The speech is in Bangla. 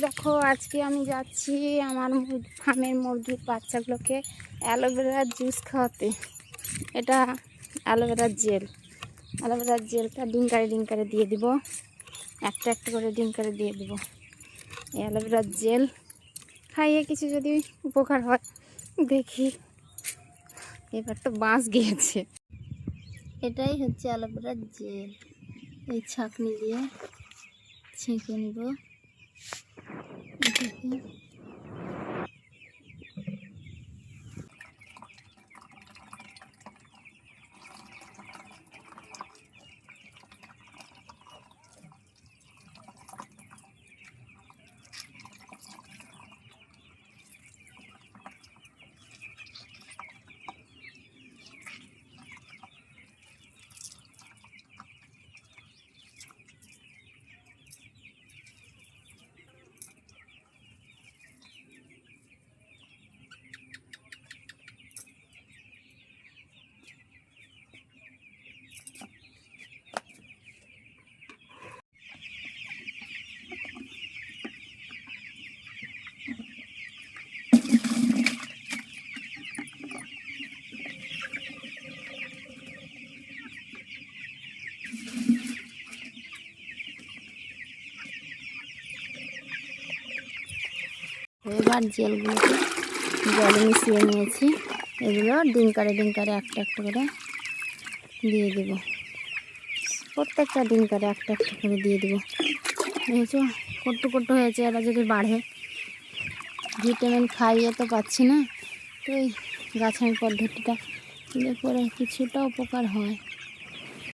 দেখো আজকে আমি যাচ্ছি আমার ফার্মের মুরগির বাচ্চাগুলোকে অ্যালোভেরার জুস খাওয়াতে। এটা অ্যালোভেরার জেলটা ডিঙ্কারে দিয়ে দিব, একটা একটা করে ডিঙ্কারে দিয়ে দিব। এই অ্যালোভেরার জেল খাইয়ে কিছু যদি উপকার হয় দেখি। এবার তো বাঁশ গিয়েছে। এটাই হচ্ছে অ্যালোভেরার জেল। এই ছাঁকনি দিয়ে ছেঁকে নিব। এবার জেলগুলোকে জলে মিশিয়ে নিয়েছি। এগুলো ডিঙ্কারে একটা একটা করে দিয়ে দেব। প্রত্যেকটা ডিঙ্কারে একটা একটা করে দিয়ে দেবো। দেখেছো কট্টু হয়েছে। এরা যদি বাড়ে, ভিটামিন খাইয়ে তো পাচ্ছি না, তো এই গাছের পদ্ধতিটা দিলে পরে কিছুটা উপকার হয়।